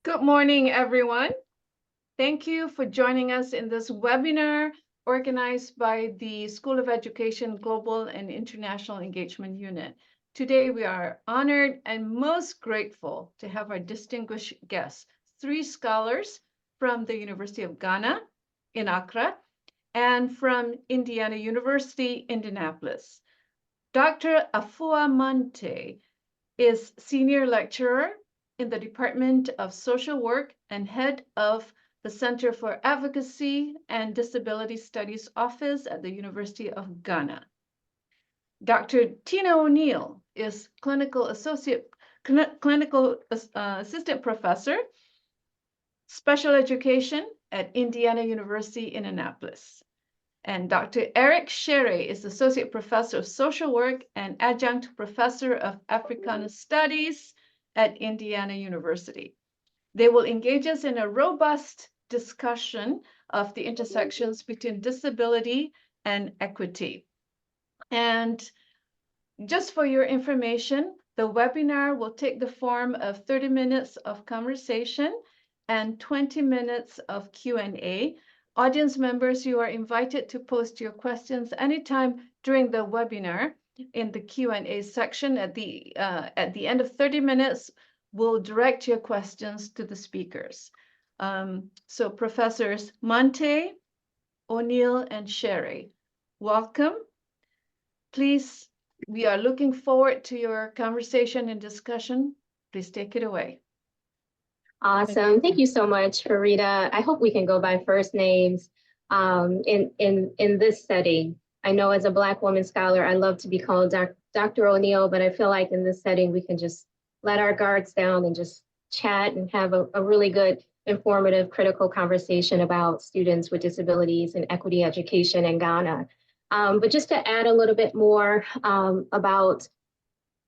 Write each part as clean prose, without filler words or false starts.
Good morning, everyone. Thank you for joining us in this webinar organized by the School of Education Global and International Engagement Unit. Today, we are honored and most grateful to have our distinguished guests, 3 scholars from the University of Ghana in Accra and from Indiana University, Indianapolis. Dr. Efua Mantey is Senior Lecturer in the Department of Social Work and head of the Center for Advocacy and Disability Studies Office at the University of Ghana. Dr. Tina O'Neill is Clinical Assistant Professor, Special Education at Indiana University in Indianapolis. And Dr. Eric Kyere is Associate Professor of Social Work and Adjunct Professor of Africana Studies at Indiana University. They will engage us in a robust discussion of the intersections between disability and equity. And just for your information, the webinar will take the form of 30 minutes of conversation and 20 minutes of Q&A. Audience members, you are invited to post your questions anytime during the webinar in the Q&A section. At the end of 30 minutes, we'll direct your questions to the speakers. So Professors Mantey, O'Neill, and Kyere, welcome. Please, we are looking forward to your conversation and discussion. Please take it away. Awesome. Thank you so much, Farida. I hope we can go by first names in this setting. I know as a Black woman scholar, I love to be called Dr. O'Neill, but I feel like in this setting, we can just let our guards down and just chat and have a really good, informative, critical conversation about students with disabilities and equity education in Ghana. But just to add a little bit more about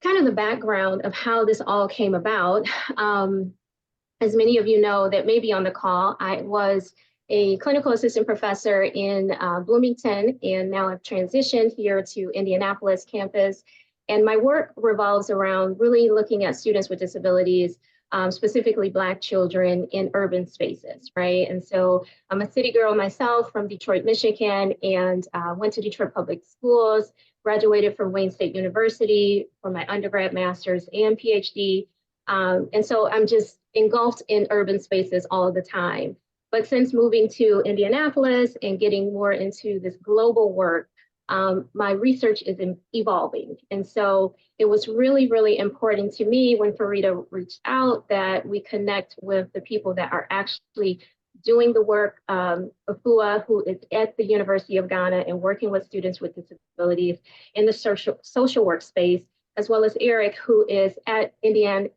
kind of the background of how this all came about, as many of you know that may be on the call, I was a clinical assistant professor in Bloomington, and now I've transitioned here to Indianapolis campus. And my work revolves around really looking at students with disabilities, specifically Black children in urban spaces, right? And so I'm a city girl myself from Detroit, Michigan, and went to Detroit Public Schools, graduated from Wayne State University for my undergrad, master's, and PhD. And so I'm just engulfed in urban spaces all the time. But since moving to Indianapolis and getting more into this global work, my research is evolving. And so it was really, really important to me when Farida reached out that we connect with the people that are actually doing the work. Efua, who is at the University of Ghana and working with students with disabilities in the social work space, as well as Eric, who is at Indiana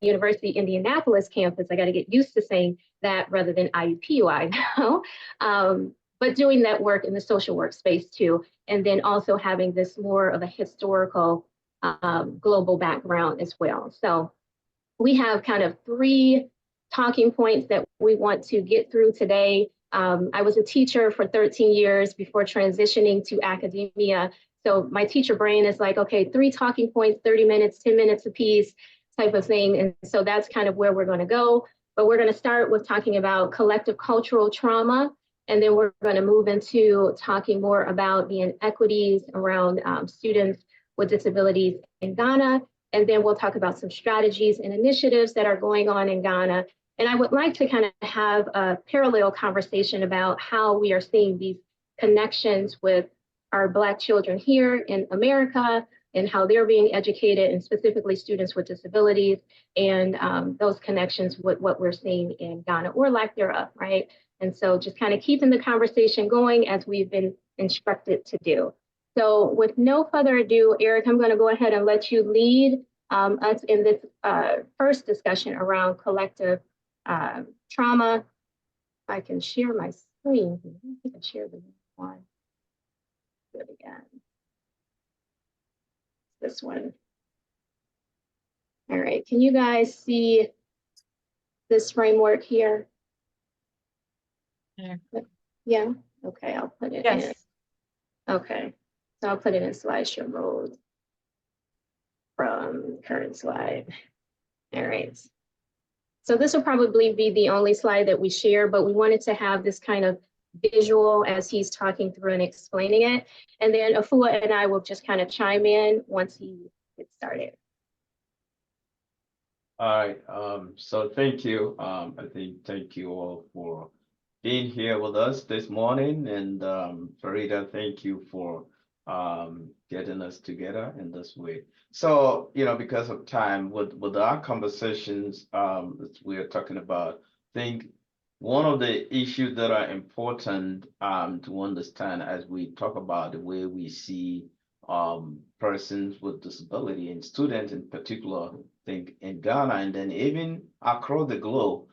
University Indianapolis campus. I got to get used to saying that rather than IUPUI now. But doing that work in the social work space too, and then also having this more of a historical global background as well. So we have kind of 3 talking points that we want to get through today. I was a teacher for 13 years before transitioning to academia. So my teacher brain is like, okay, 3 talking points, 30 minutes, 10 minutes a piece type of thing. And so that's kind of where we're going to go. But we're going to start with talking about collective cultural trauma. And then we're going to move into talking more about the inequities around students with disabilities in Ghana. And then we'll talk about some strategies and initiatives that are going on in Ghana. And I would like to kind of have a parallel conversation about how we are seeing these connections with our Black children here in America and how they're being educated, and specifically students with disabilities, and those connections with what we're seeing in Ghana or lack thereof, right? And so just kind of keeping the conversation going as we've been instructed to do. So with no further ado, Eric, I'm going to go ahead and let you lead us in this first discussion around collective trauma. If I can share my screen, I can share the one. Do it again. This one. All right, can you guys see this framework here? Yeah, okay, I'll put it in. Okay, so I'll put it in slideshow mode from current slide. All right. So this will probably be the only slide that we share, but we wanted to have this kind of visual as he's talking through and explaining it. And then Efua and I will just kind of chime in once he gets started. All right, so thank you. Thank you all for being here with us this morning. And Farida, thank you for getting us together in this way. So, because of time, with our conversations, we are talking about, I think one of the issues that are important to understand as we talk about the way we see persons with disability and students in particular, I think in Ghana and then even across the globe,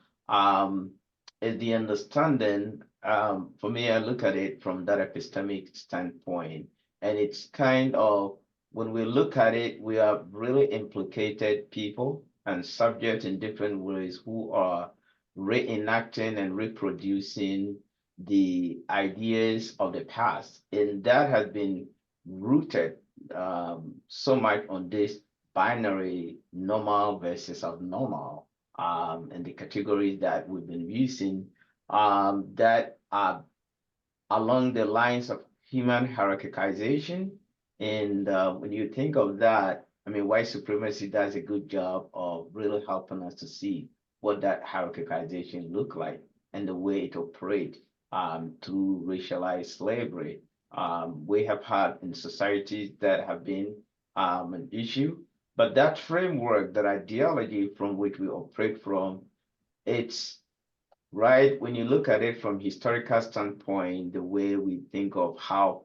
is the understanding. For me, I look at it from that epistemic standpoint, and it's kind of, when we look at it, we are really implicated people and subjects in different ways who are reenacting and reproducing the ideas of the past, and that has been rooted so much on this binary normal versus abnormal, and the categories that we've been using that are along the lines of human hierarchization. And when you think of that, I mean, white supremacy does a good job of really helping us to see what that hierarchization look like and the way it operates through racialized slavery. We have had in societies that have been an issue, but that framework, that ideology from which we operate from, it's right when you look at it from historical standpoint, the way we think of how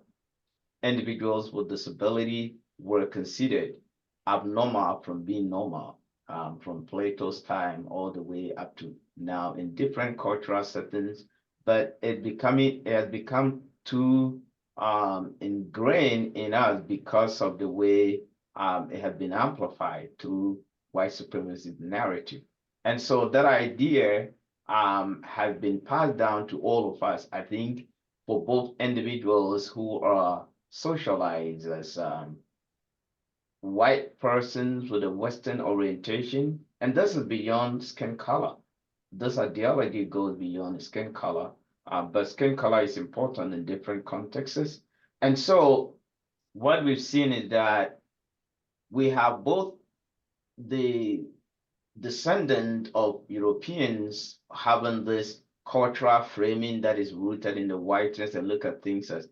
individuals with disability were considered abnormal from being normal, from Plato's time all the way up to now in different cultural settings, but it has become too ingrained in us because of the way it has been amplified through white supremacy narrative. And so that idea has been passed down to all of us, I think, for both individuals who are socialized as white persons with a Western orientation, and this is beyond skin color. This ideology goes beyond skin color, but skin color is important in different contexts. And so what we've seen is that we have both the descendant of Europeans having this cultural framing that is rooted in the whiteness and look at things as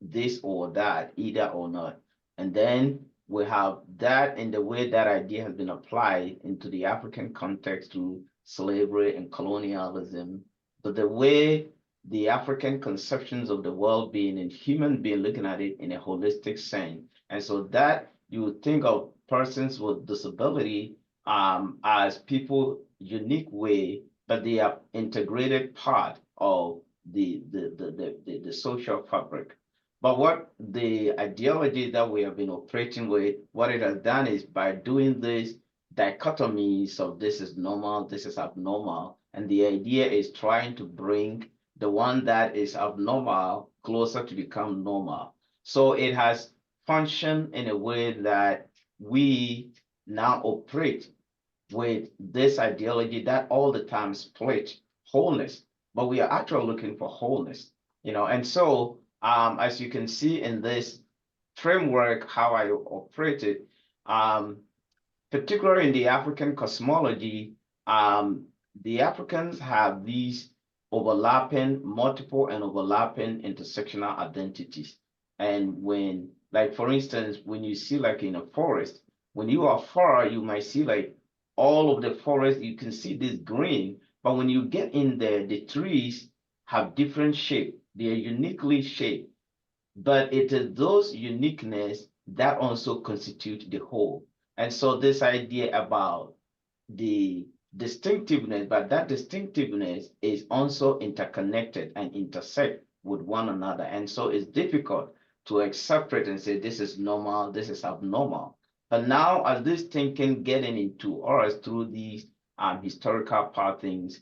this or that, either or not. And then we have that in the way that idea has been applied into the African context through slavery and colonialism, but the way the African conceptions of the world being and human being looking at it in a holistic sense. And so that you would think of persons with disability as people unique way, but they are integrated part of the social fabric. But what the ideology that we have been operating with, what it has done is by doing this dichotomies of this is normal, this is abnormal, and the idea is trying to bring the one that is abnormal closer to become normal. So it has functioned in a way that we now operate with this ideology that all the time split wholeness, but we are actually looking for wholeness, and so as you can see in this framework, how I operate it, particularly in the African cosmology, the Africans have these multiple and overlapping intersectional identities. And when, like, for instance, when you see like in a forest, when you are far, you might see like all of the forest, you can see this green, but when you get in there, the trees have different shape. They are uniquely shaped, but it is those uniqueness that also constitute the whole. And so this idea about the distinctiveness, but that distinctiveness is also interconnected and intersect with one another. And so it's difficult to separate and say, this is normal, this is abnormal. But now as this thinking getting into us through these historical pathings,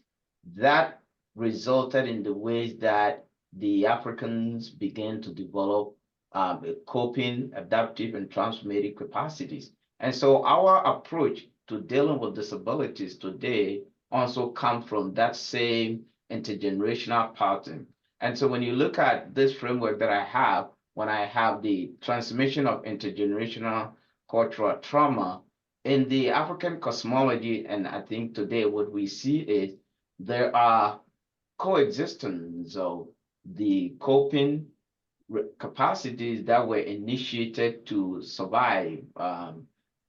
that resulted in the ways that the Africans began to develop coping, adaptive, and transformative capacities. And so our approach to dealing with disabilities today also come from that same intergenerational pattern. And so when you look at this framework that I have, when I have the transmission of intergenerational cultural trauma, in the African cosmology, and I think today what we see is there are coexistence of the coping capacities that were initiated to survive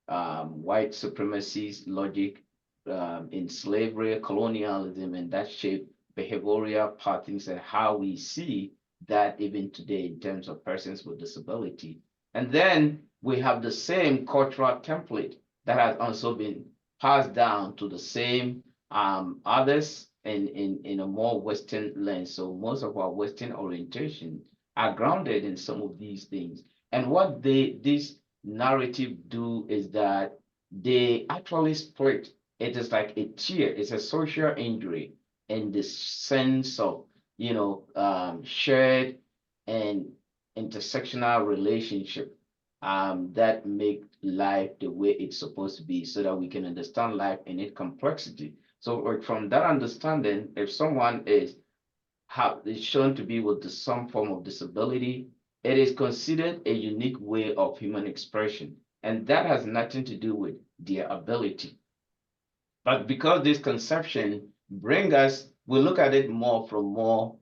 white supremacy's logic in slavery, colonialism, and that shaped behavioral patterns and how we see that even today in terms of persons with disability. And then we have the same cultural template that has also been passed down to the same others in a more Western lens. So most of our Western orientation are grounded in some of these things. And what this narrative do is that they actually split. It is like a tear. It's a social injury in the sense of, shared and intersectional relationship that make life the way it's supposed to be so that we can understand life in its complexity. So like, from that understanding, if someone is shown to be with some form of disability, it is considered a unique way of human expression. And that has nothing to do with their ability. But because this conception we look at it more from more,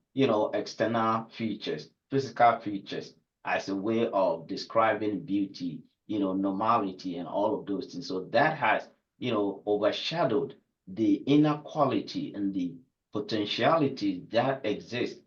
external features, physical features, as a way of describing beauty, normality and all of those things. So that has, overshadowed the inner quality and the potentiality that exists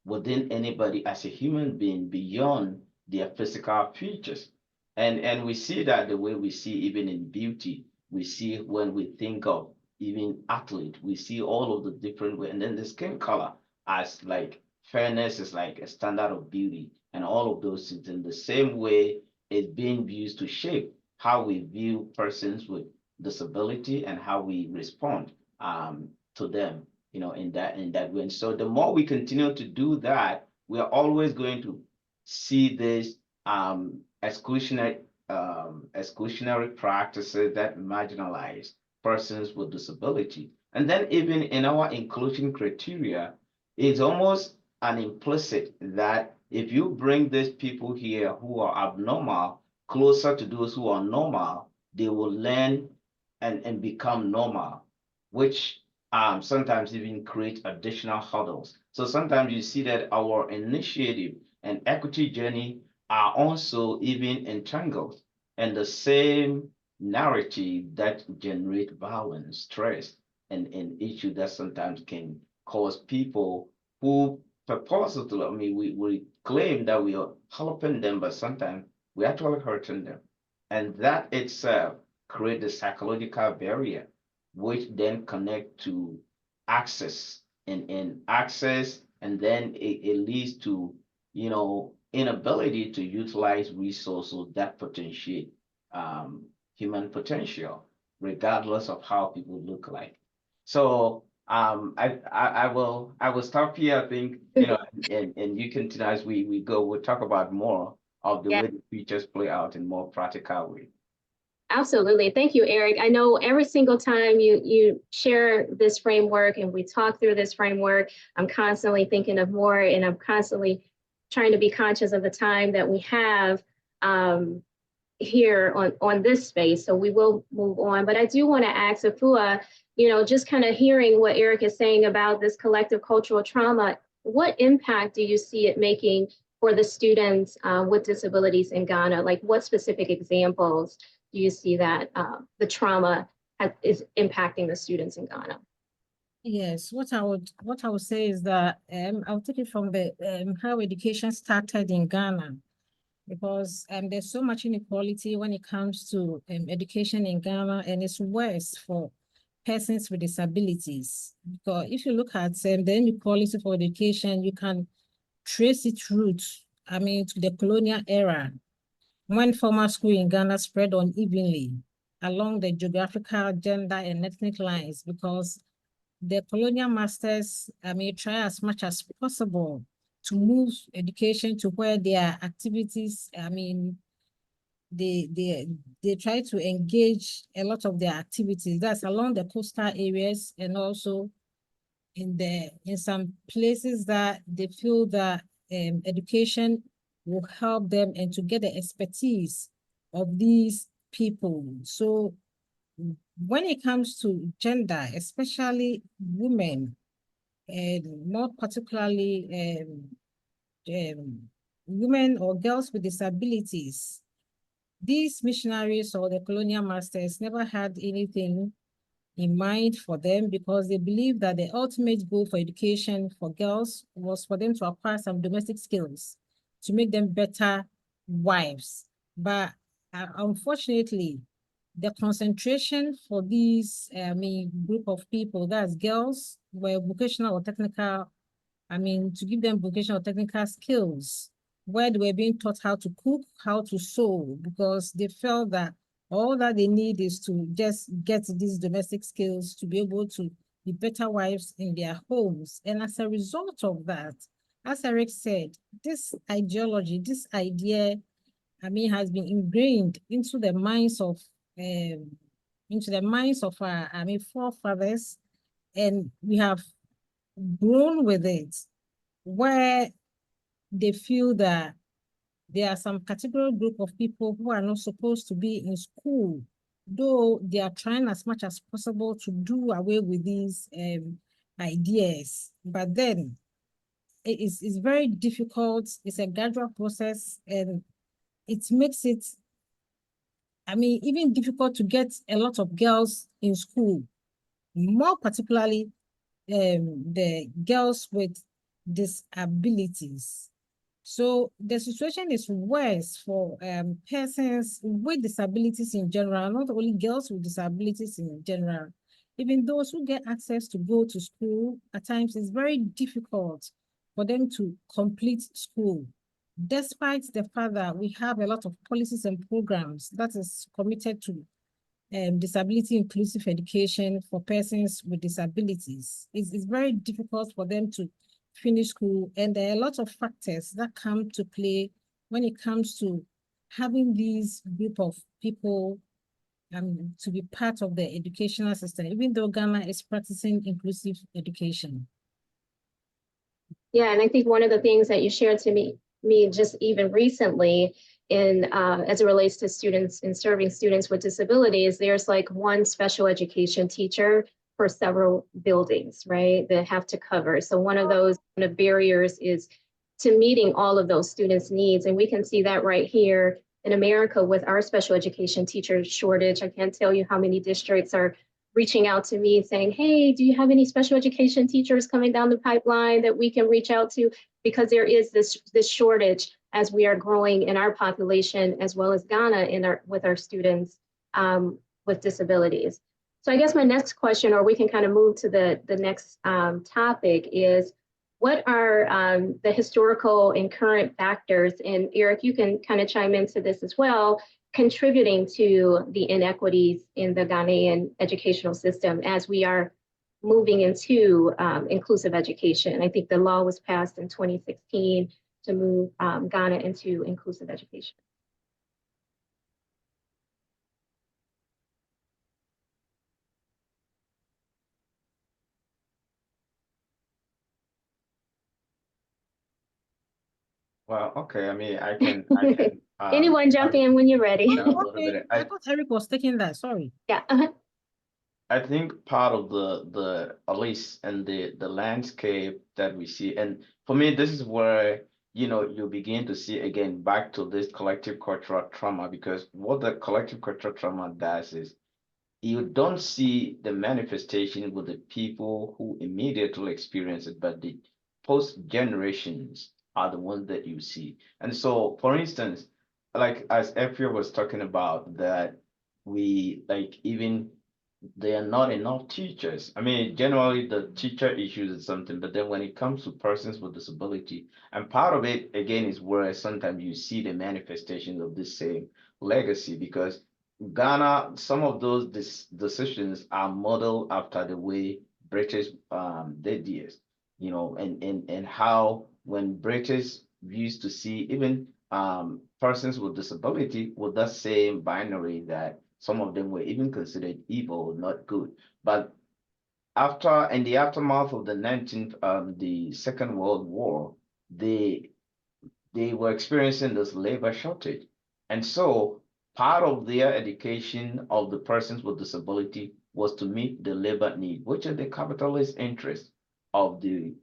within anybody as a human being beyond their physical features. And we see that the way we see even in beauty, we see when we think of even athlete, we see all of the different ways, and then the skin color as like fairness is like a standard of beauty, and all of those things in the same way is being used to shape how we view persons with disability and how we respond to them, in that way. And so the more we continue to do that, we are always going to see this exclusionary practices that marginalize persons with disability. And then even in our inclusion criteria, it's almost an implicit that if you bring these people here who are abnormal closer to those who are normal, they will learn and become normal, which sometimes even create additional hurdles. So sometimes you see that our initiative and equity journey are also even entangled in the same narrative that generate violence, stress, and issue that sometimes can cause people who purposely, we claim that we are helping them, but sometimes we actually hurting them. And that itself create a psychological barrier, which then connect to access and access, and then it leads to, inability to utilize resources that potentiate human potential, regardless of how people look like. So I will stop here. I think and you continue as we go. We'll talk about more of the Yeah. way the features play out in more practical way. Absolutely. Thank you, Eric. I know every single time you share this framework and we talk through this framework, I'm constantly thinking of more, and I'm constantly trying to be conscious of the time that we have here on this space. So we will move on. But I do want to ask Efua, just kind of hearing what Eric is saying about this collective cultural trauma, what impact do you see it making for the students with disabilities in Ghana? Like, what specific examples do you see that the trauma is impacting the students in Ghana? Yes, what I would say is that I'll take it from the how education started in Ghana, because there's so much inequality when it comes to education in Ghana, and it's worse for persons with disabilities. Because if you look at the inequality for education, you can trace its roots, to the colonial era, when formal school in Ghana spread unevenly along the geographical, gender, and ethnic lines, because the colonial masters, try as much as possible to move education to where their activities, they try to engage a lot of their activities. That's along the coastal areas and also in some places that they feel that education will help them and to get the expertise of these people. So when it comes to gender, especially women, and more particularly women or girls with disabilities, these missionaries or the colonial masters never had anything in mind for them because they believed that the ultimate goal for education for girls was for them to acquire some domestic skills to make them better wives. But unfortunately, the concentration for these, group of people, that's girls, were vocational or technical, to give them vocational technical skills where they were being taught how to cook, how to sew, because they felt that all that they need is to just get these domestic skills to be able to be better wives in their homes. And as a result of that, as Eric said, this ideology, this idea, has been ingrained into the minds of our, forefathers, and we have grown with it, where they feel that there are some category group of people who are not supposed to be in school, though they are trying as much as possible to do away with these ideas. But then it's very difficult. It's a gradual process, and it makes it, even difficult to get a lot of girls in school, more particularly the girls with disabilities. So the situation is worse for persons with disabilities in general, not only girls with disabilities in general. Even those who get access to go to school, at times it's very difficult for them to complete school. Despite the fact that we have a lot of policies and programs that is committed to disability inclusive education for persons with disabilities. It's very difficult for them to finish school, and there are a lot of factors that come to play when it comes to having these group of people to be part of the educational system, even though Ghana is practicing inclusive education. Yeah, and I think one of the things that you shared to me just even recently in as it relates to students and serving students with disabilities, there's like one special education teacher for several buildings, right, that have to cover. So one of those kind of barriers is to meeting all of those students' needs. And we can see that right here in America with our special education teacher shortage. I can't tell you how many districts are reaching out to me saying, hey, do you have any special education teachers coming down the pipeline that we can reach out to? Because there is this shortage as we are growing in our population, as well as Ghana with our students with disabilities. So I guess my next question, or we can kind of move to the next topic, is what are the historical and current factors, and Eric, you can kind of chime into this as well, contributing to the inequities in the Ghanaian educational system as we are moving into inclusive education. I think the law was passed in 2016 to move Ghana into inclusive education. Well, okay. I can. Anyone jump in when you're ready. Okay, I thought Eric was taking that. Sorry. Yeah. I think part of the at least and the landscape that we see, and for me, this is where you begin to see again back to this collective cultural trauma, because what the collective cultural trauma does is you don't see the manifestation with the people who immediately experience it, but the post generations are the ones that you see. And so, for instance, like as Efua was talking about, that we like even there are not enough teachers. Generally the teacher issues is something, but then when it comes to persons with disability, and part of it again is where sometimes you see the manifestation of this same legacy, because Ghana, some of those decisions are modeled after the way British did this, and how when British used to see even persons with disability with that same binary that some of them were even considered evil, not good. But in the aftermath of the Second World War, they were experiencing this labor shortage. And so part of their education of the persons with disability was to meet the labor need, which is the capitalist interest of the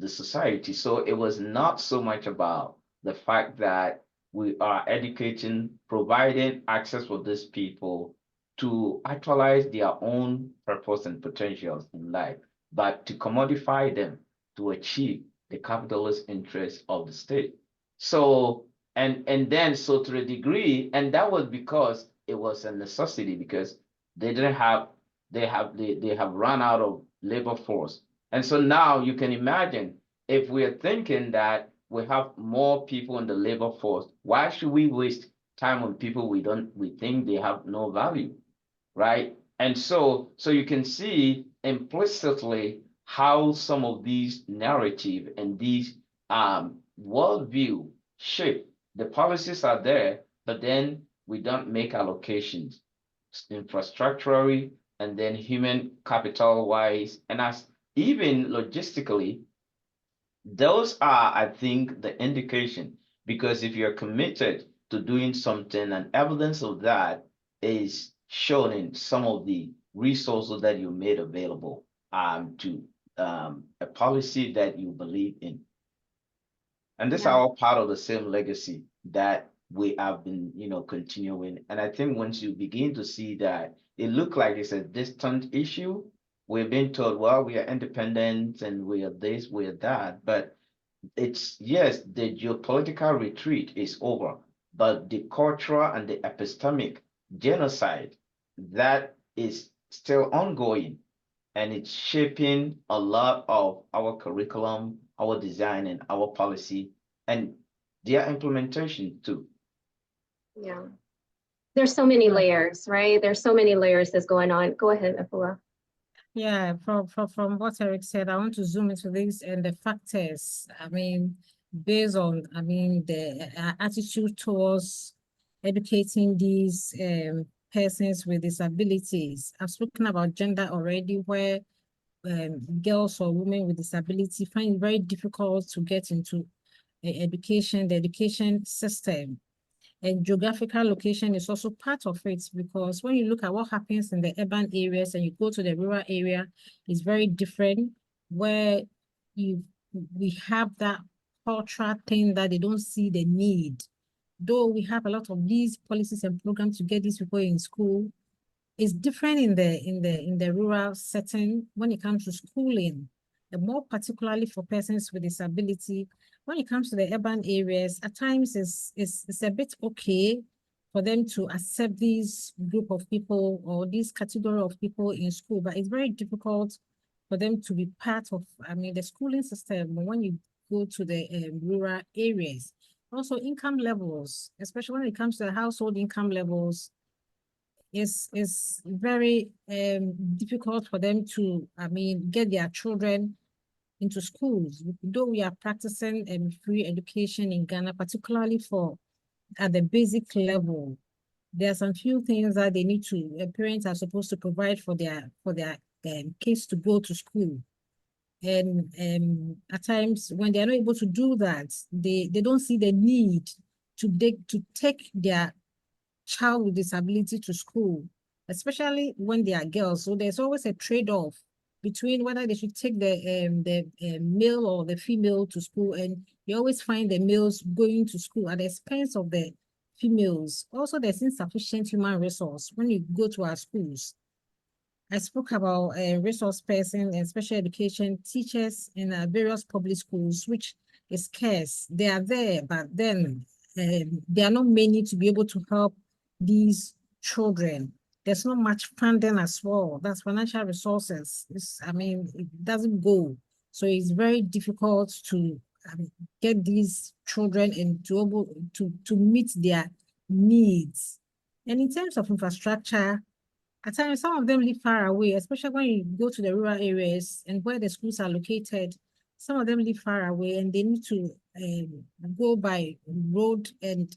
society. So it was not so much about the fact that we are educating, providing access for these people to actualize their own purpose and potentials in life, but to commodify them to achieve the capitalist interests of the state. So, and then so to a degree, and that was because it was a necessity, because they didn't have, they have run out of labor force. And so now you can imagine, if we are thinking that we have more people in the labor force, why should we waste time on people we think they have no value, right? And so you can see implicitly how some of these narrative and these worldview shape. The policies are there, but then we don't make allocations infrastructurally and then human capital wise, and as even logistically. Those are, I think, the indication, because if you're committed to doing something, and evidence of that is shown in some of the resources that you made available to a policy that you believe in. And these are all part of the same legacy that we have been, continuing. And I think once you begin to see that it looked like it's a distant issue, we've been told, well, we are independent and we are this, we are that. But it's, yes, the geopolitical retreat is over, but the cultural and the epistemic genocide that is still ongoing, and it's shaping a lot of our curriculum, our design, and our policy, and their implementation too. Yeah. There's so many layers, right? There's so many layers that's going on. Go ahead, Efua. Yeah, from what Eric said, I want to zoom into this and the factors. I mean, based on, the attitude towards educating these persons with disabilities. I've spoken about gender already, where girls or women with disability find it very difficult to get into education, the education system. And geographical location is also part of it, because when you look at what happens in the urban areas and you go to the rural area, it's very different, where we have that cultural thing that they don't see the need. Though we have a lot of these policies and programs to get these people in school, it's different in the rural setting when it comes to schooling, and more particularly for persons with disability. When it comes to the urban areas, at times it's a bit okay for them to accept this group of people or this category of people in school, but it's very difficult for them to be part of, the schooling system when you go to the rural areas. Also, income levels, especially when it comes to the household income levels, is very difficult for them to, get their children into schools. Though we are practicing free education in Ghana, particularly at the basic level, there are some few things that they need to, parents are supposed to provide for their kids to go to school. And at times when they're not able to do that, they don't see the need to take their child with disability to school, especially when they are girls. So there's always a trade-off between whether they should take the male or the female to school, and you always find the males going to school at the expense of the females. Also, there's insufficient human resource when you go to our schools. I spoke about a resource person and special education teachers in various public schools, which is scarce. They are there, but then there are not many to be able to help these children. There's not much funding as well. That's financial resources. It doesn't go. So it's very difficult to get these children and to able to meet their needs. And in terms of infrastructure, at times some of them live far away, especially when you go to the rural areas and where the schools are located. some of them live far away and they need to go by road and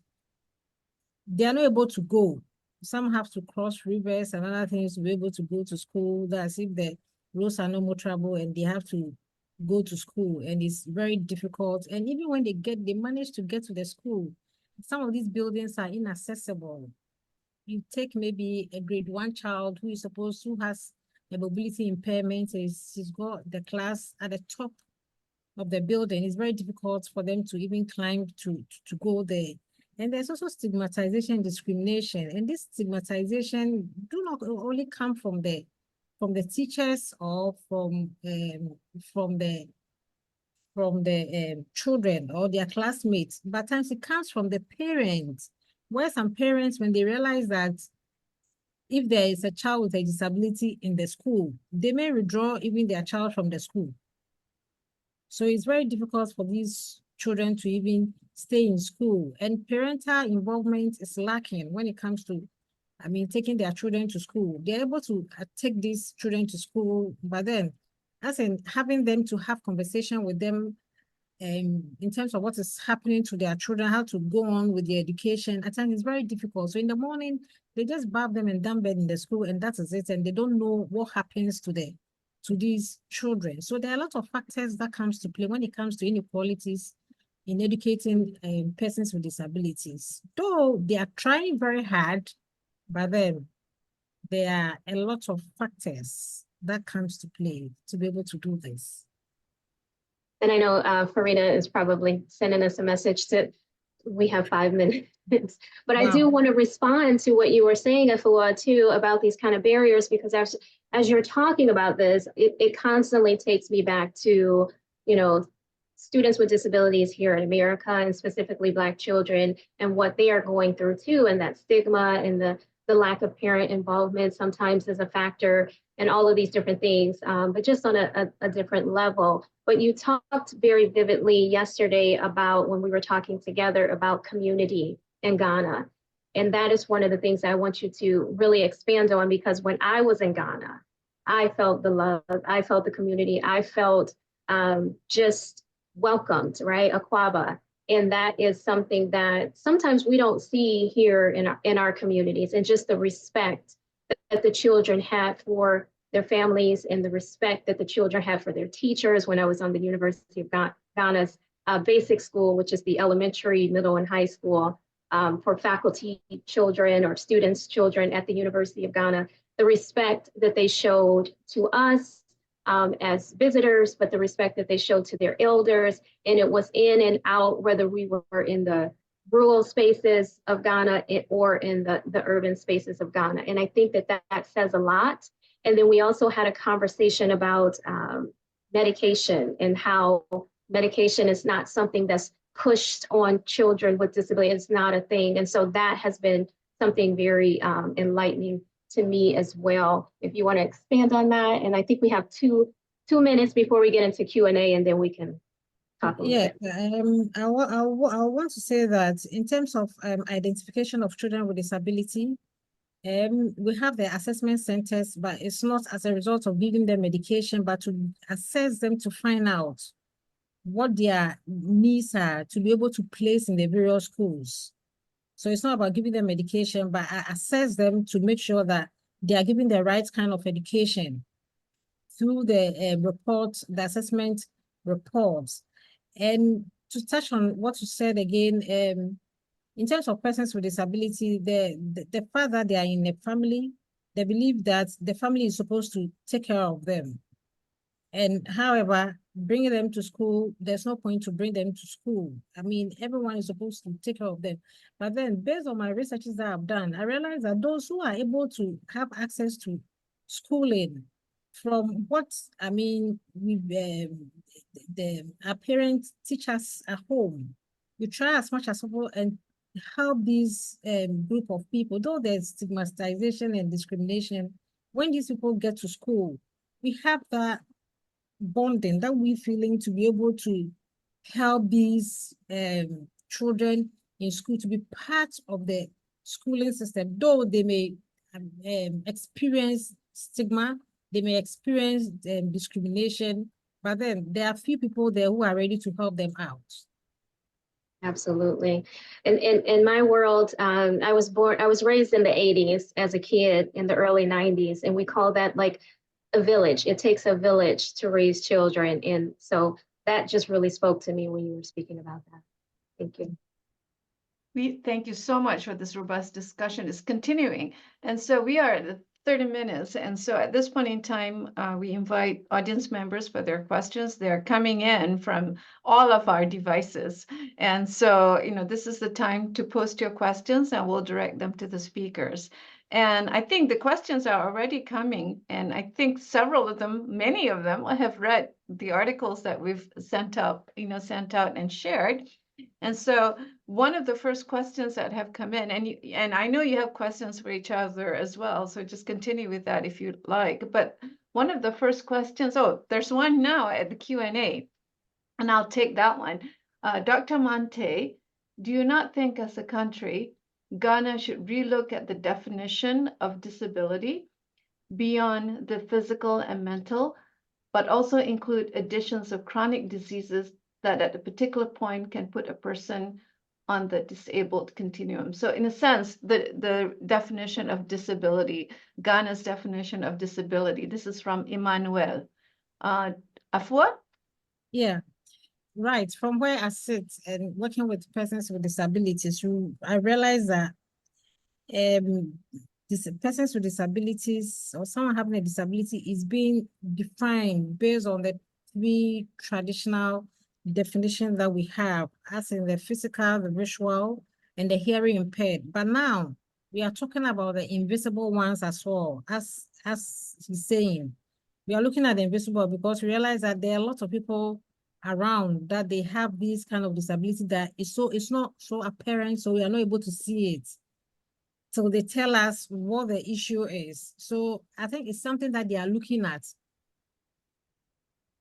they are not able to go. Some have to cross rivers and other things to be able to go to school. That's if the roads are no more trouble and they have to go to school and it's very difficult. And even when they manage to get to the school, some of these buildings are inaccessible. You take maybe a grade 1 child who has a mobility impairment, she's got the class at the top of the building. It's very difficult for them to even climb to go there. And there's also stigmatization and discrimination. And this stigmatization do not only come from the teachers or from the children or their classmates, but times it comes from the parents, where some parents, when they realize that if there is a child with a disability in the school, they may withdraw even their child from the school. So it's very difficult for these children to even stay in school, and parental involvement is lacking when it comes to, taking their children to school. They're able to take these children to school, but then as in having them to have conversation with them in terms of what is happening to their children, how to go on with their education, at times it's very difficult. So in the morning, they just bath them and dump them in the school and that is it. And they don't know what happens to these children. So there are a lot of factors that comes to play when it comes to inequalities in educating persons with disabilities. Though they are trying very hard, but then there are a lot of factors that comes to play to be able to do this. And I know Farida is probably sending us a message we have 5 minutes, but wow. I do want to respond to what you were saying, Efua, too, about these kind of barriers, because as you're talking about this, it constantly takes me back to, students with disabilities here in America, and specifically Black children, and what they are going through too, and that stigma and the lack of parent involvement sometimes is a factor, and all of these different things, but just on a different level. But you talked very vividly yesterday about, when we were talking together, about community in Ghana. And that is one of the things I want you to really expand on, because when I was in Ghana, I felt the love, I felt the community, I felt just welcomed, right? Akwaba. And that is something that sometimes we don't see here in our communities, and just the respect that the children had for their families and the respect that the children had for their teachers. When I was on the University of Ghana's basic school, which is the elementary, middle, and high school for faculty children or students' children at the University of Ghana, the respect that they showed to us as visitors, but the respect that they showed to their elders. And it was in and out, whether we were in the rural spaces of Ghana or in the urban spaces of Ghana. And I think that says a lot. And then we also had a conversation about medication, and how medication is not something that's pushed on children with disability. It's not a thing. And so that has been something very enlightening to me as well. If you want to expand on that. And I think we have two minutes before we get into Q&A, and then we can talk a little bit. I want to say that in terms of identification of children with disability, we have the assessment centers, but it's not as a result of giving them medication, but to assess them to find out what their needs are to be able to place in the various schools. So it's not about giving them medication, but I assess them to make sure that they are given the right kind of education through the the assessment reports. And to touch on what you said again, in terms of persons with disability, the fact that they are in a family, they believe that the family is supposed to take care of them. And however, bringing them to school, there's no point to bring them to school. Everyone is supposed to take care of them. But then based on my researches that I've done, I realized that those who are able to have access to schooling, from what, our parents teach us at home, we try as much as possible and help these group of people. Though there's stigmatization and discrimination, when these people get to school, we have that bonding, that we feeling to be able to help these children in school to be part of the schooling system. Though they may experience stigma, they may experience discrimination, but then there are few people there who are ready to help them out. Absolutely. In my world, I was raised in the 80s as a kid, in the early 90s, and we call that like a village. It takes a village to raise children. And so that just really spoke to me when you were speaking about that. Thank you. We thank you so much for this robust discussion. It's continuing. And so we are at the 30 minutes. And so at this point in time, we invite audience members for their questions. They're coming in from all of our devices. And so, this is the time to post your questions and we'll direct them to the speakers. And I think the questions are already coming. And I think several of them, many of them have read the articles that we've sent out and shared. And so one of the first questions that have come in, and I know you have questions for each other as well, so just continue with that if you'd like. But one of the first questions, there's one now at the Q&A, and I'll take that one. Dr. Mantey, do you not think as a country, Ghana should relook at the definition of disability beyond the physical and mental, but also include additions of chronic diseases that at a particular point can put a person on the disabled continuum? So in a sense, the definition of disability, Ghana's definition of disability, this is from Emmanuel. Efua? Yeah, right. From where I sit and working with persons with disabilities, I realize that persons with disabilities or someone having a disability is being defined based on the three traditional definitions that we have, as in the physical, the visual, and the hearing impaired. But now we are talking about the invisible ones as well. As he's saying, we are looking at the invisible because we realize that there are lots of people around that they have this kind of disability that it's not so apparent, so we are not able to see it. So they tell us what the issue is. So I think it's something that they are looking at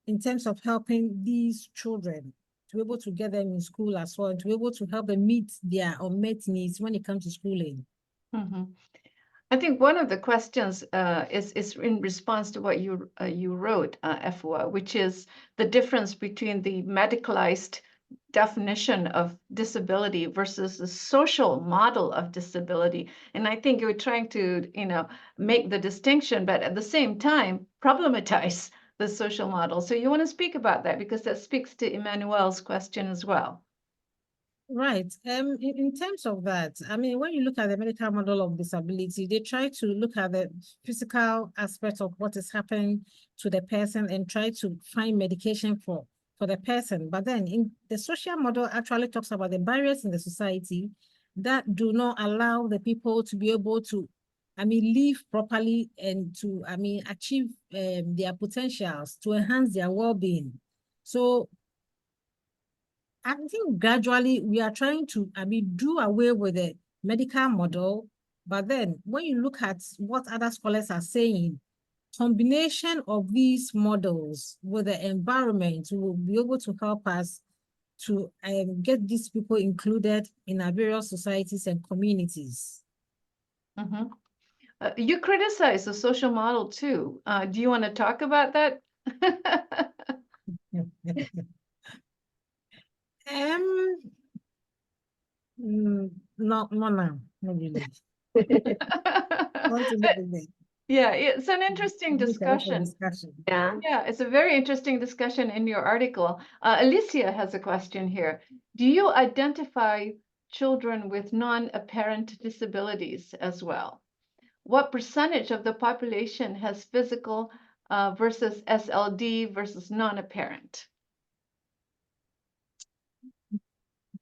in terms of helping these children to be able to get them in school as well, and to be able to help them meet their unmet needs when it comes to schooling. Mm-hmm. I think one of the questions is in response to what you wrote, Efua, which is the difference between the medicalized definition of disability versus the social model of disability. And I think you're trying to, make the distinction, but at the same time, problematize the social model. So you want to speak about that because that speaks to Emmanuel's question as well. Right. In terms of that, I mean, when you look at the medical model of disability, they try to look at the physical aspect of what is happening to the person and try to find medication for the person. But then in the social model actually talks about the barriers in the society that do not allow the people to be able to, live properly and to, achieve their potentials to enhance their well-being. So I think gradually we are trying to, do away with the medical model. But then when you look at what other scholars are saying, combination of these models with the environment will be able to help us to get these people included in our various societies and communities. Mm-hmm. You criticize the social model too. Do you want to talk about that? Not now, not really. Yeah, it's an interesting discussion. Yeah, it's a very interesting discussion in your article. Alicia has a question here. Do you identify children with non-apparent disabilities as well? What percentage of the population has physical versus SLD versus non-apparent?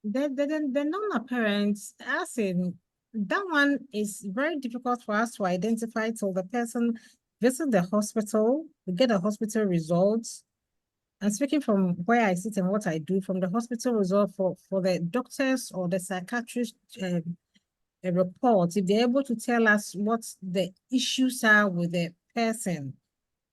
The non-apparent, as in, that one is very difficult for us to identify till the person visit the hospital, we get a hospital results. And speaking from where I sit and what I do, from the hospital result for the doctors or the psychiatrist report, if they're able to tell us what the issues are with the person,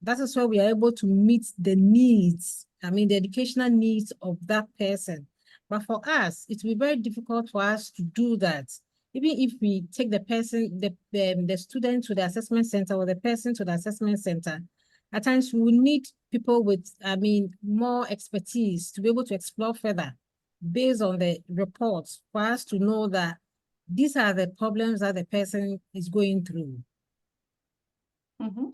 that is where we are able to meet the needs, the educational needs of that person. But for us, it will be very difficult for us to do that. Even if we take the person, the student to the assessment center or the person to the assessment center, at times we need people with, more expertise to be able to explore further based on the reports for us to know that these are the problems that the person is going through. Mhm.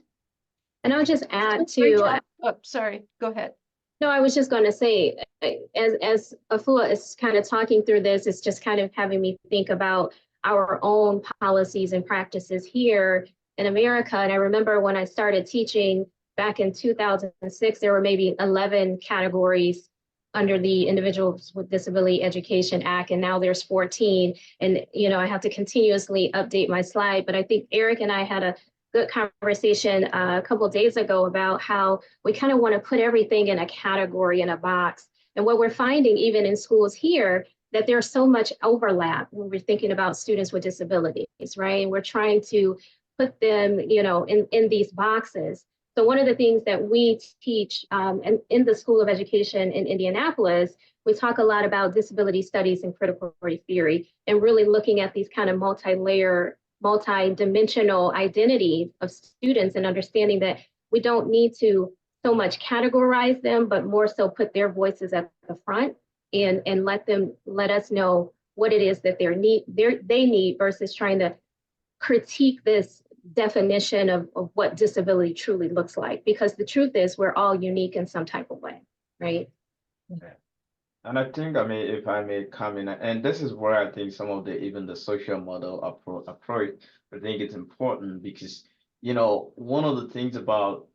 And I'll just add Great to, job. Oh, sorry, go ahead. no, I was just going to say, as Efua is kind of talking through this, it's just kind of having me think about our own policies and practices here in America. And I remember when I started teaching back in 2006, there were maybe 11 categories under the Individuals with Disability Education Act, and now there's 14. And, you know, I have to continuously update my slide, but I think Eric and I had a good conversation a couple of days ago about how we kind of want to put everything in a category, in a box. And what we're finding even in schools here, that there's so much overlap when we're thinking about students with disabilities, right? And we're trying to put them, you know, in these boxes. So one of the things that we teach in the School of Education in Indianapolis, we talk a lot about disability studies and critical race theory, and really looking at these kind of multi-layer, multi-dimensional identities of students, and understanding that we don't need to so much categorize them, but more so put their voices at the front and let us know what it is that they need versus trying to critique this definition of what disability truly looks like. Because the truth is we're all unique in some type of way, right? And I think, if I may come in, and this is where I think some of even the social model approach, I think it's important because, you know, one of the things about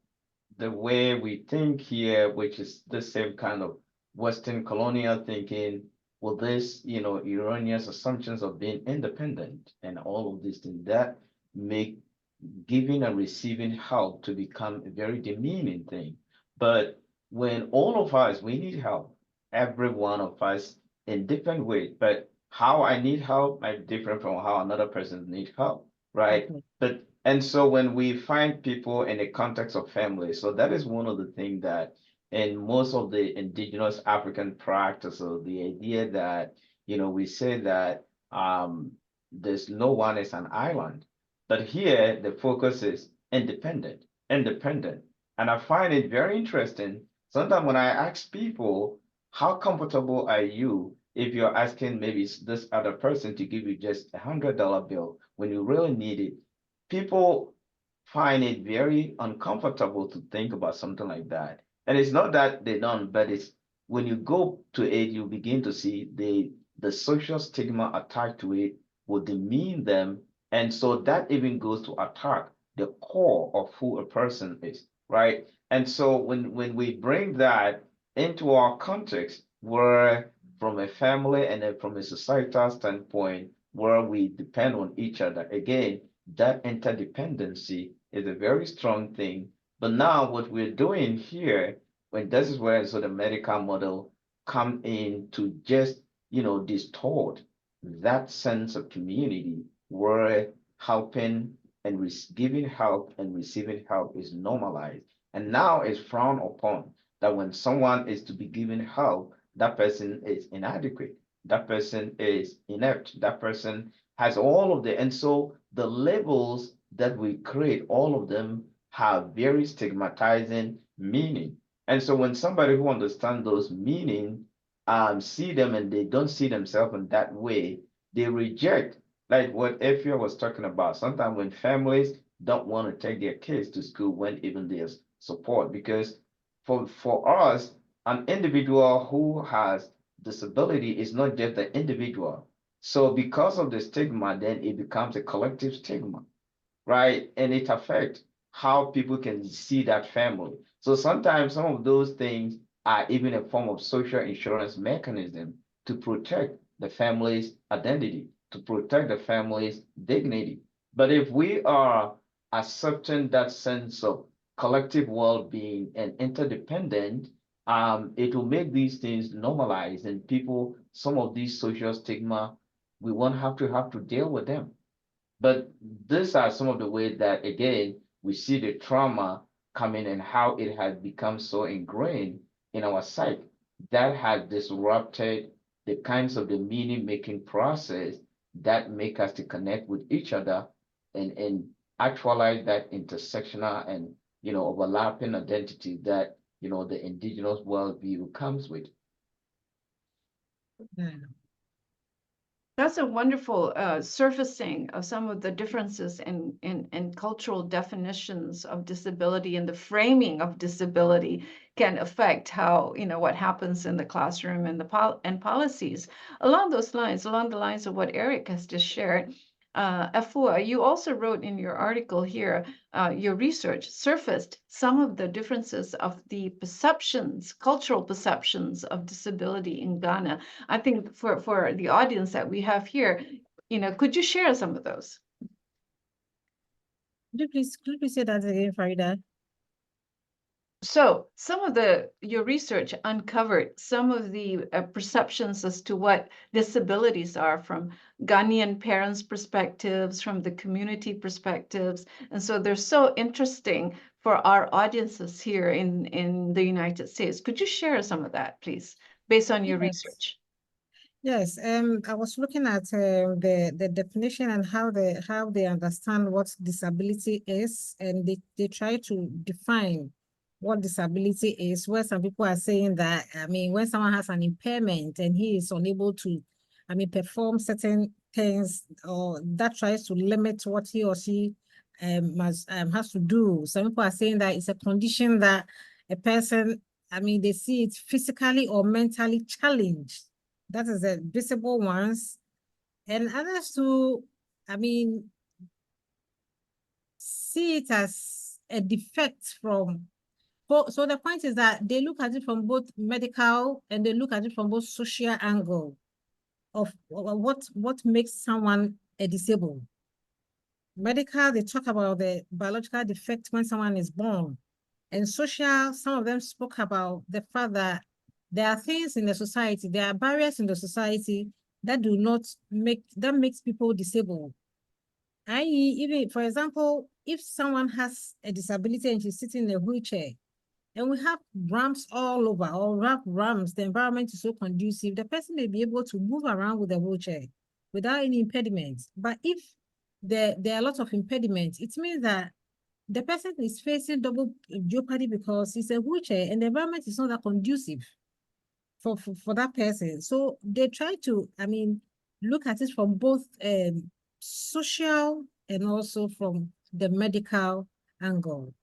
the way we think here, which is the same kind of Western colonial thinking, with this, you know, erroneous assumptions of being independent and all of these things that make giving and receiving help to become a very demeaning thing. But when all of us, we need help, every one of us in different ways, but how I need help might be different from how another person needs help, right? But and so when we find people in the context of family, so that is one of the things that in most of the indigenous African practices, the idea that, you know, we say that there's no one is an island, but here the focus is independent, independent. And I find it very interesting. Sometimes when I ask people, how comfortable are you if you're asking maybe this other person to give you just $100 bill when you really need it? People find it very uncomfortable to think about something like that. And it's not that they don't, but it's when you go to it, you begin to see the social stigma attached to it will demean them. And so that even goes to attack the core of who a person is, right? And so when we bring that into our context, where from a family and then from a societal standpoint, where we depend on each other, again, that interdependency is a very strong thing. But now what we're doing here, when this is where so the medical model come in to just, you know, distort that sense of community where helping and giving help and receiving help is normalized. And now it's frowned upon that when someone is to be given help, that person is inadequate, that person is inept, that person has all of the, and so the labels that we create, all of them have very stigmatizing meaning. And so when somebody who understands those meaning see them and they don't see themselves in that way, they reject, like what Efua was talking about. Sometimes when families don't want to take their kids to school when even there's support, because for us, an individual who has disability is not just the individual. So because of the stigma, then it becomes a collective stigma, right? And it affects how people can see that family. So sometimes some of those things are even a form of social insurance mechanism to protect the family's identity, to protect the family's dignity. But if we are accepting that sense of collective well-being and interdependent, it will make these things normalized, and people, some of these social stigma, we won't have to deal with them. But these are some of the ways that, again, we see the trauma coming and how it has become so ingrained in our psyche that has disrupted the kinds of the meaning-making process that make us to connect with each other and actualize that intersectional and overlapping identity that, the indigenous worldview comes with. Yeah. That's a wonderful surfacing of some of the differences in cultural definitions of disability, and the framing of disability can affect how, what happens in the classroom and policies. Along those lines, along the lines of what Eric has just shared, Efua, you also wrote in your article here, your research surfaced some of the differences of the perceptions, cultural perceptions of disability in Ghana. I think for the audience that we have here, could you share some of those? Could you please say that again, Farida? So some of your research uncovered some of the perceptions as to what disabilities are from Ghanaian parents' perspectives, from the community perspectives. And so they're so interesting for our audiences here in the United States. Could you share some of that, please, based on your research? Yes, I was looking at the definition and how they understand what disability is, and they try to define what disability is, where some people are saying that, when someone has an impairment and he is unable to, perform certain things, or that tries to limit what he or she has to do. Some people are saying that it's a condition that a person, they see it physically or mentally challenged. That is the visible ones. And others too, see it as a defect from. So the point is that they look at it from both medical and they look at it from both social angle of what makes someone a disabled. Medical, they talk about the biological defect when someone is born. And social, some of them spoke about the fact that there are things in the society, there are barriers in the society that makes people disabled. I.e., even, for example, if someone has a disability and she's sitting in a wheelchair, and we have ramps all over, or ramps, the environment is so conducive, the person may be able to move around with a wheelchair without any impediments. But if there are a lot of impediments, it means that the person is facing double jeopardy because it's a wheelchair and the environment is not that conducive for that person. So they try to, look at it from both social and also from the medical angle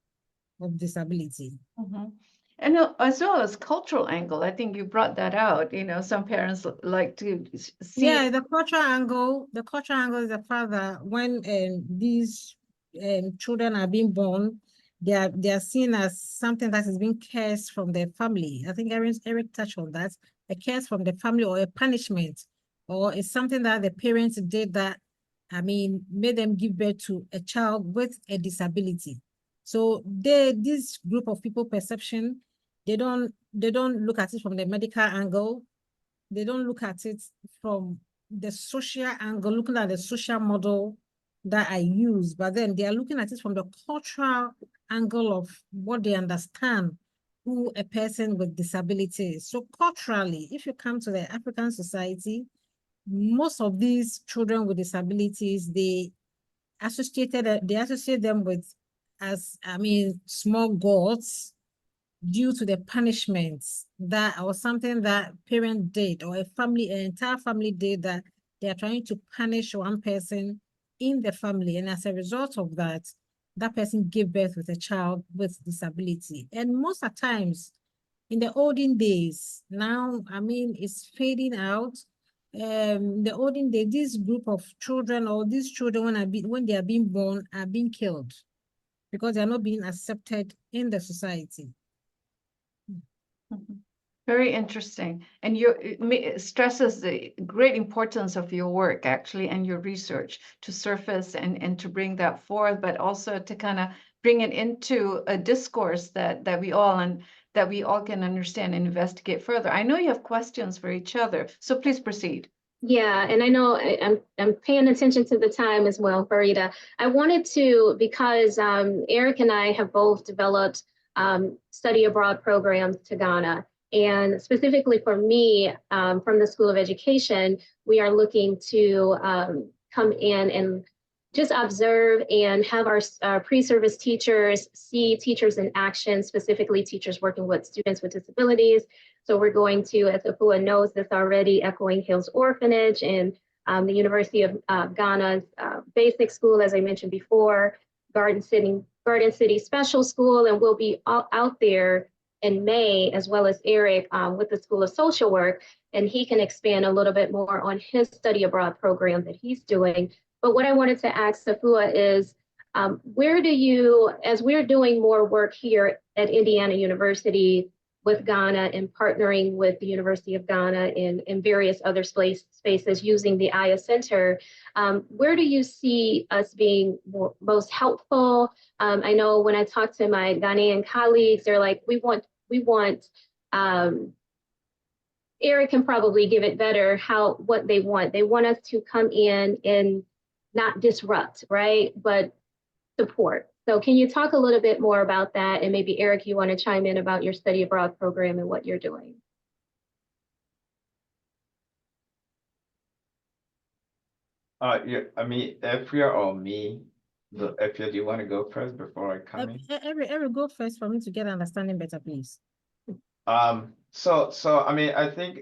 of disability. Mm-hmm. And as well as cultural angle, I think you brought that out. Some parents like to see. Yeah, the cultural angle is the fact that when these children are being born, they are seen as something that is being cursed from their family. I think Eric touched on that. A curse from the family, or a punishment, or it's something that the parents did that, made them give birth to a child with a disability. So this group of people perception, they don't look at it from the medical angle. They don't look at it from the social angle, looking at the social model that I use, but then they are looking at it from the cultural angle of what they understand who a person with disability is. So culturally, if you come to the African society, most of these children with disabilities, they associate them with small gods, due to the punishments that, or something that parent did, or an entire family did, that they are trying to punish one person in the family. And as a result of that, that person gave birth with a child with disability. And most of the times, in the olden days, now, it's fading out. The olden days, this group of children, or these children, when they are being born, are being killed because they are not being accepted in the society. Mm-hmm. Very interesting. And it stresses the great importance of your work, actually, and your research to surface and to bring that forth, but also to kind of bring it into a discourse that we all can understand and investigate further. I know you have questions for each other, so please proceed. Yeah, and I know I'm paying attention to the time as well, Farida. I wanted to, because Eric and I have both developed study abroad programs to Ghana. And specifically for me, from the School of Education, we are looking to come in and just observe and have our pre-service teachers see teachers in action, specifically teachers working with students with disabilities. So we're going to, as Efua knows this already, Echoing Hills Orphanage and the University of Ghana's basic school, as I mentioned before, Garden City Special School, and we'll be out there in May, as well as Eric with the School of Social Work, and he can expand a little bit more on his study abroad program that he's doing. But what I wanted to ask Efua is, where do you, as we're doing more work here at Indiana University with Ghana and partnering with the University of Ghana in various other spaces using the Aya Center, where do you see us being most helpful? I know when I talk to my Ghanaian colleagues, they're like, we want, Eric can probably give it better what they want. They want us to come in and not disrupt, right? But support. So can you talk a little bit more about that? And maybe Eric, you want to chime in about your study abroad program and what you're doing. Yeah, I mean, Efua or me, Efua, do you want to go first before I come in? Eric, go first for me to get an understanding better, please. So I mean, I think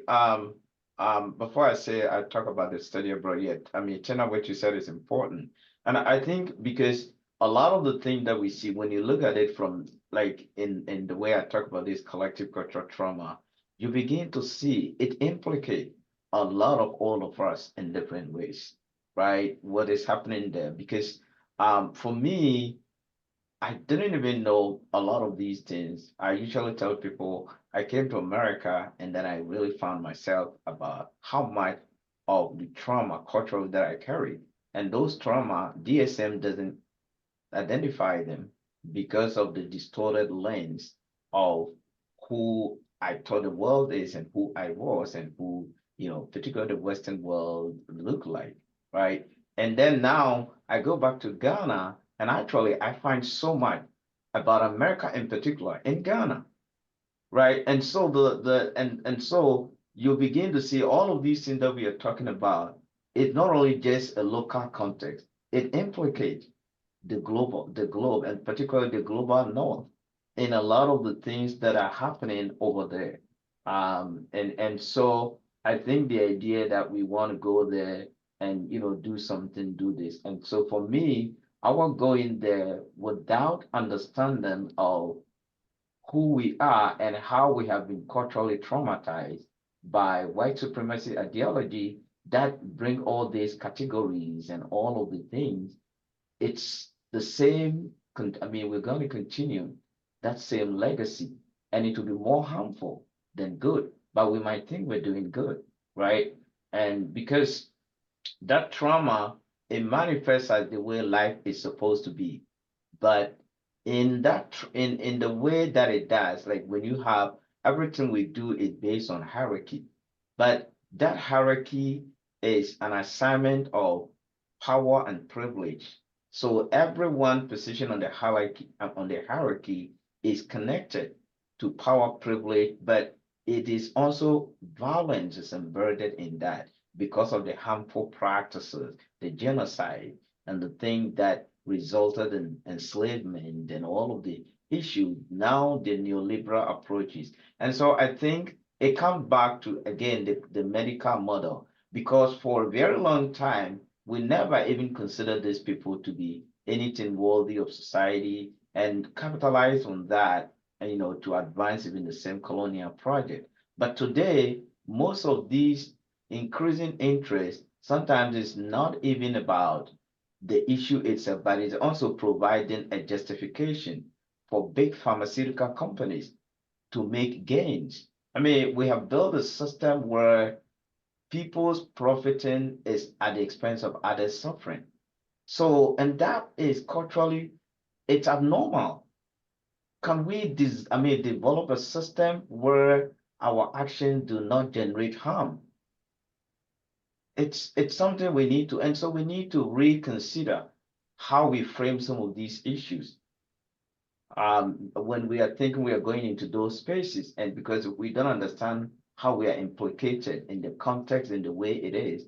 before I talk about the study abroad yet, I mean, Tina, what you said is important. And I think because a lot of the things that we see when you look at it from like in the way I talk about this collective cultural trauma, you begin to see it implicate a lot of all of us in different ways, right? What is happening there? Because for me, I didn't even know a lot of these things. I usually tell people I came to America and then I really found myself about how much of the trauma culturally that I carried. And those trauma, DSM doesn't identify them because of the distorted lens of who I thought the world is and who I was and who, particularly the Western world looked like, right? And then now I go back to Ghana and actually I find so much about America in particular in Ghana, right? And so so you begin to see all of these things that we are talking about. It's not only just a local context, it implicates the globe, and particularly the global north in a lot of the things that are happening over there. And so I think the idea that we want to go there and do something, do this. And so for me, I won't go in there without understanding of who we are and how we have been culturally traumatized by white supremacy ideology that bring all these categories and all of the things. It's the same, I mean, we're going to continue that same legacy, and it will be more harmful than good, but we might think we're doing good, right? And because that trauma, it manifests as the way life is supposed to be. But in the way that it does, like when you have everything we do is based on hierarchy, but that hierarchy is an assignment of power and privilege. So everyone position on the hierarchy is connected to power, privilege, but it is also violence is embedded in that because of the harmful practices, the genocide, and the thing that resulted in enslavement and all of the issues, now the neoliberal approaches. And so I think it comes back to, again, the medical model, because for a very long time, we never even considered these people to be anything worthy of society and capitalize on that, and, to advance even the same colonial project. But today, most of these increasing interest sometimes is not even about the issue itself, but it's also providing a justification for big pharmaceutical companies to make gains. I mean, we have built a system where people's profiting is at the expense of others suffering. So, and that is culturally, it's abnormal. Can we, develop a system where our actions do not generate harm? It's something we need to, and so we need to reconsider how we frame some of these issues when we are thinking we are going into those spaces. And because if we don't understand how we are implicated in the context and the way it is,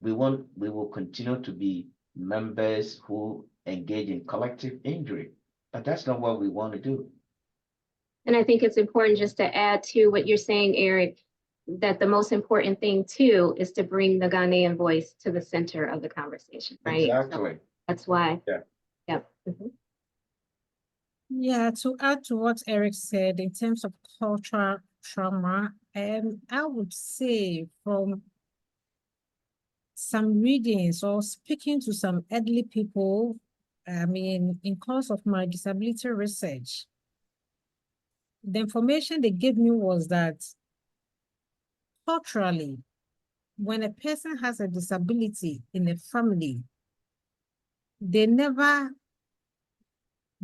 we will continue to be members who engage in collective injury. But that's not what we want to do. And I think it's important just to add to what you're saying, Eric, that the most important thing too is to bring the Ghanaian voice to the center of the conversation, right? Exactly. So that's why. Yeah. Yep. Mhm. Yeah, to add to what Eric said in terms of cultural trauma, I would say from some readings or speaking to some elderly people, I mean, in course of my disability research, the information they gave me was that culturally, when a person has a disability in a family, they never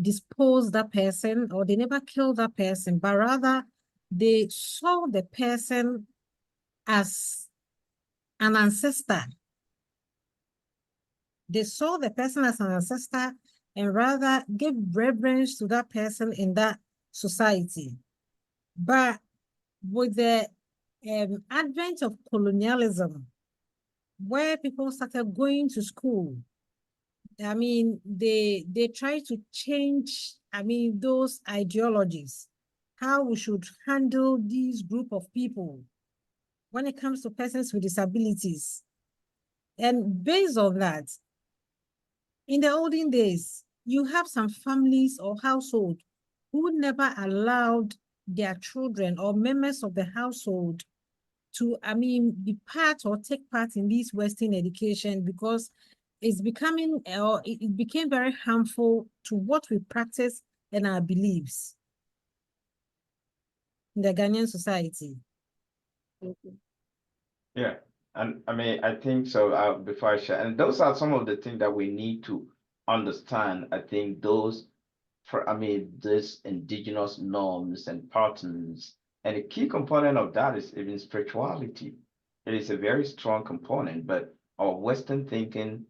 dispose that person or they never kill that person, but rather they saw the person as an ancestor. They saw the person as an ancestor and rather gave reverence to that person in that society. But with the advent of colonialism, where people started going to school, I mean, they try to change, I mean, those ideologies, how we should handle these group of people when it comes to persons with disabilities. And based on that, in the olden days, you have some families or household who never allowed their children or members of the household to, I mean, be part or take part in this Western education because it's becoming, or it became very harmful to what we practice and our beliefs in the Ghanaian society. Thank you. Yeah, and I mean, I think so. Before I share, and those are some of the things that we need to understand. I think those, I mean, these indigenous norms and patterns, and a key component of that is even spirituality. It is a very strong component, but our Western thinking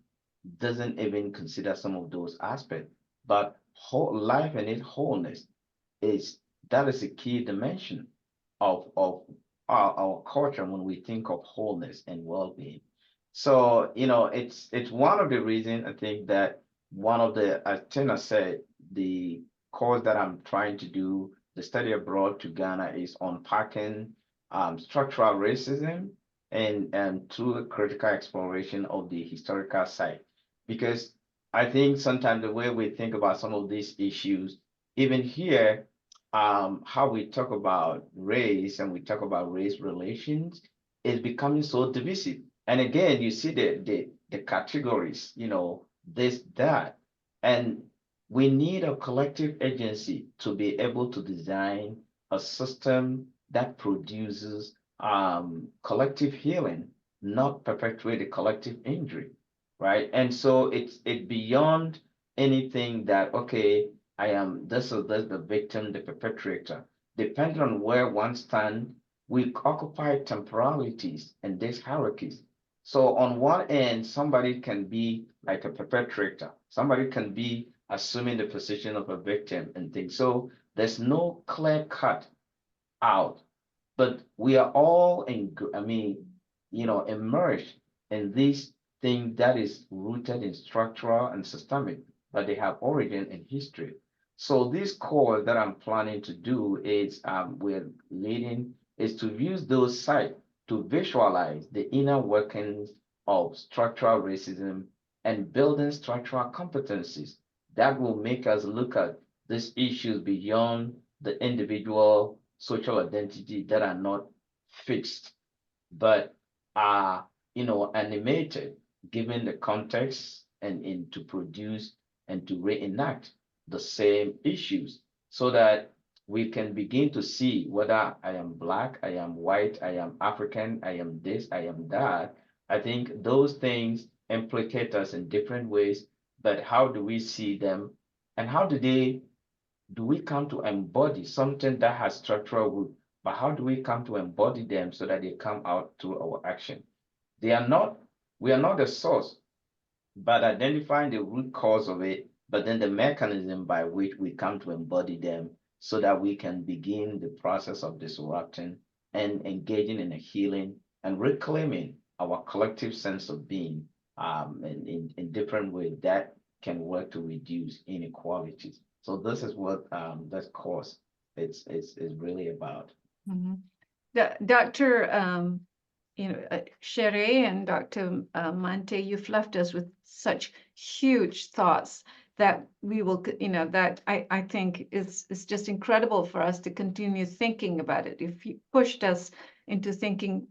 doesn't even consider some of those aspects. But whole life and its wholeness is that is a key dimension of our culture when we think of wholeness and well-being. So, it's one of the reasons I think that one of the, as Tina said, the course that I'm trying to do, the study abroad to Ghana, is unpacking structural racism and through a critical exploration of the historical side. Because I think sometimes the way we think about some of these issues, even here, how we talk about race and we talk about race relations is becoming so divisive. And again, you see the categories, this, that, and we need a collective agency to be able to design a system that produces collective healing, not perpetuate a collective injury, right? And so it's beyond anything that, okay, this is the victim, the perpetrator. Depending on where one stands, we occupy temporalities and these hierarchies. So on one end, somebody can be like a perpetrator. Somebody can be assuming the position of a victim and things. So there's no clear cut out, but we are all immersed in this thing that is rooted in structural and systemic, but they have origin in history. So this course that I'm planning to do is is to use those sites to visualize the inner workings of structural racism and building structural competencies that will make us look at these issues beyond the individual social identity that are not fixed, but are, animated, given the context and to produce and to reenact the same issues so that we can begin to see whether I am Black, I am white, I am African, I am this, I am that. I think those things implicate us in different ways, but how do we see them and how do we come to embody something that has structural root, but how do we come to embody them so that they come out through our action? We are not the source, but identifying the root cause of it, but then the mechanism by which we come to embody them so that we can begin the process of disrupting and engaging in a healing and reclaiming our collective sense of being in different ways that can work to reduce inequalities. So this is what this course is really about. Mhm. Dr. Kyere and Dr. Mantey, you've left us with such huge thoughts that we will, that I think is just incredible for us to continue thinking about it. If you pushed us into thinking,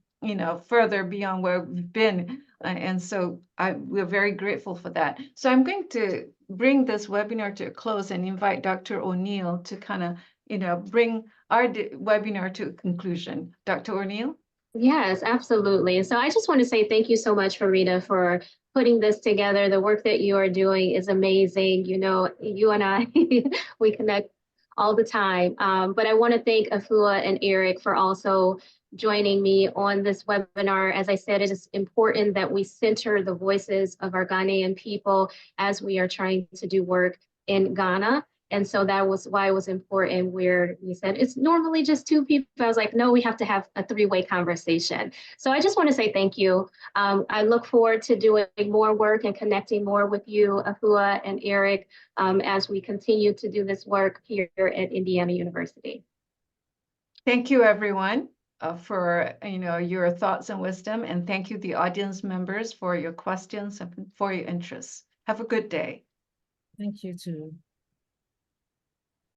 further beyond where we've been. And so we're very grateful for that. So I'm going to bring this webinar to a close and invite Dr. O'Neill to kind of, bring our webinar to a conclusion. Dr. O'Neill? Yes, absolutely. So I just want to say thank you so much, Farida, for putting this together. The work that you are doing is amazing. You and I, we connect all the time. But I want to thank Efua and Eric for also joining me on this webinar. As I said, it is important that we center the voices of our Ghanaian people as we are trying to do work in Ghana. And so that was why it was important where we said, it's normally just two people. I was like, no, we have to have a three-way conversation. So I just want to say thank you. I look forward to doing more work and connecting more with you, Efua and Eric, as we continue to do this work here at Indiana University. Thank you, everyone, for your thoughts and wisdom. And thank you, the audience members, for your questions and for your interests. Have a good day. Thank you too.